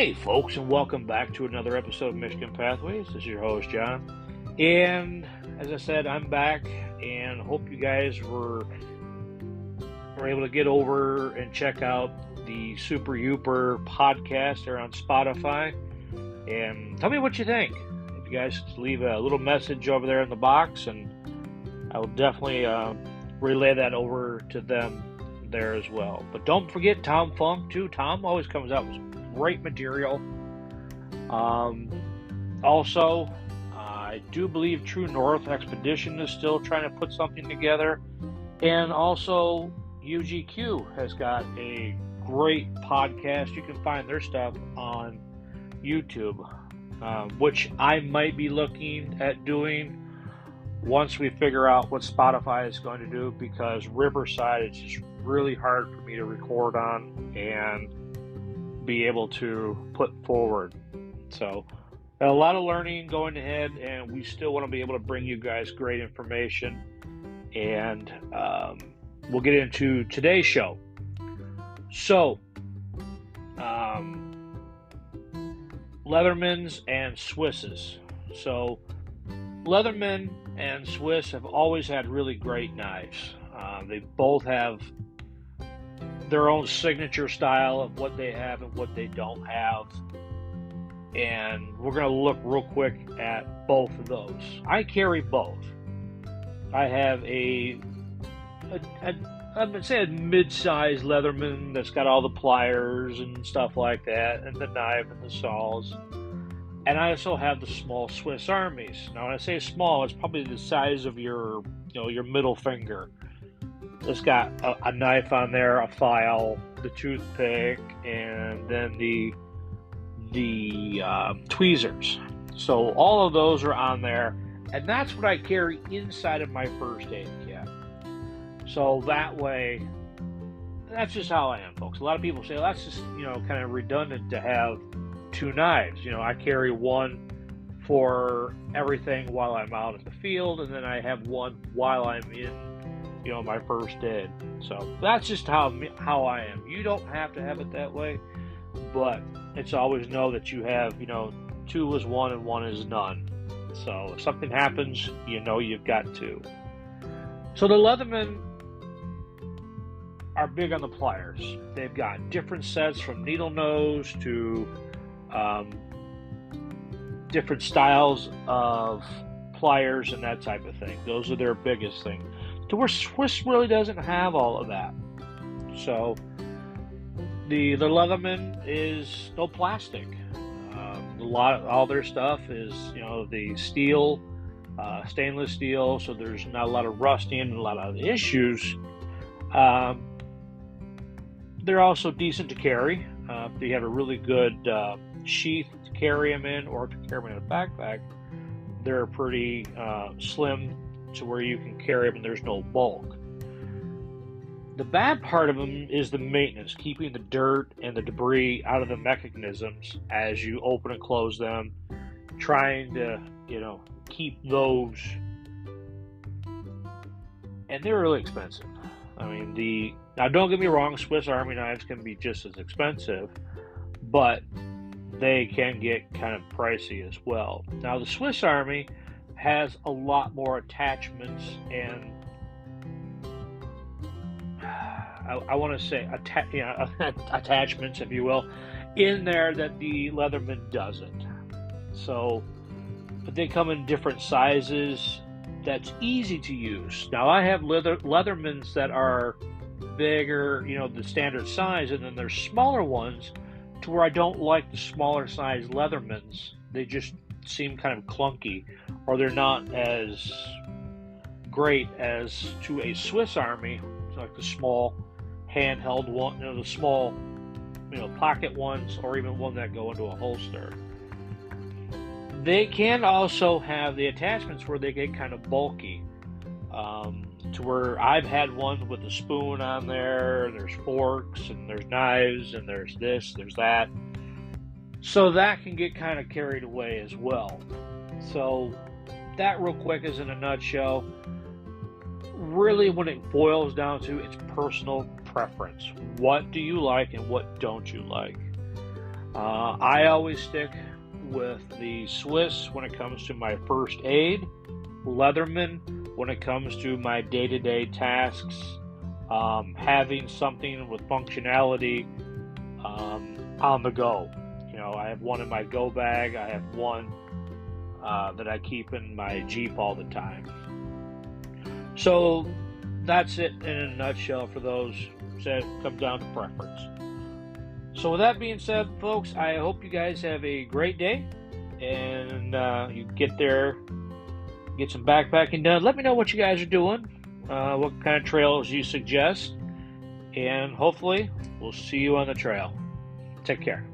Hey, folks, and welcome back to another episode of Michigan Pathways. This is your host, John. And as I said, I'm back and hope you guys were able to get over and check out the Super Youper podcast there on Spotify. And tell me what you think. If you guys leave a little message over there in the box, and I will definitely relay that over to them there as well. But don't forget Tom Funk, too. Tom always comes out with great material. Also, I do believe True North Expedition is still trying to put something together. And also, UGQ has got a great podcast. You can find their stuff on YouTube, which I might be looking at doing once we figure out what Spotify is going to do, because Riverside is just really hard for me to record on and be able to put forward. So a lot of learning going ahead, and we still want to be able to bring you guys great information. And we'll get into today's show. So Leathermans and Swisses. So Leatherman and Swiss have always had really great knives. They both have their own signature style of what they have and what they don't have. And we're going to look real quick at both of those. I carry both. I have I would say a mid-sized Leatherman that's got all the pliers and stuff like that, and the knife and the saws. And I also have the small Swiss Armies. Now, when I say small, it's probably the size of your middle finger. It's got a knife on there, a file, the toothpick, and then the tweezers. So all of those are on there, and that's what I carry inside of my first aid kit. So that way, that's just how I am, folks. A lot of people say, well, that's just kind of redundant to have two knives. I carry one for everything while I'm out in the field, and then I have one while I'm in my first aid. So that's just how I am. You don't have to have it that way, but it's always know that you have two is one and one is none. So if something happens, you've got two. So the Leatherman are big on the pliers. They've got different sets from needle nose to different styles of pliers and that type of thing. Those are their biggest thing. To where Swiss really doesn't have all of that. So the Leatherman is no plastic. All their stuff is the steel, stainless steel. So there's not a lot of rusting and a lot of issues. They're also decent to carry. If you have a really good sheath to carry them in, or to carry them in a backpack, they're pretty slim to where you can carry them and there's no bulk. The bad part of them is the maintenance, keeping the dirt and the debris out of the mechanisms as you open and close them, trying to keep those, and they're really expensive. I mean, now don't get me wrong, Swiss Army knives can be just as expensive, but they can get kind of pricey as well. Now the Swiss Army has a lot more attachments and I want to say attachments, if you will, in there that the Leatherman doesn't. So, but they come in different sizes. That's easy to use. Now I have Leathermans that are bigger, the standard size, and then there's smaller ones to where I don't like the smaller size Leathermans. They just seem kind of clunky, or they're not as great as to a Swiss Army, like the small handheld one, the small pocket ones, or even one that go into a holster. They can also have the attachments where they get kind of bulky, to where I've had one with a spoon on there, and there's forks, and there's knives, and there's this, there's that. So that can get kind of carried away as well. So that real quick is in a nutshell. Really, when it boils down to, it's personal preference. What do you like and what don't you like? I always stick with the Swiss when it comes to my first aid, Leatherman when it comes to my day-to-day tasks, having something with functionality on the go. You know, I have one in my go bag. I have one that I keep in my Jeep all the time. So that's it in a nutshell for those that come down to preference. So with that being said, folks, I hope you guys have a great day, and you get there, get some backpacking done. Let me know what you guys are doing, what kind of trails you suggest, and hopefully we'll see you on the trail. Take care.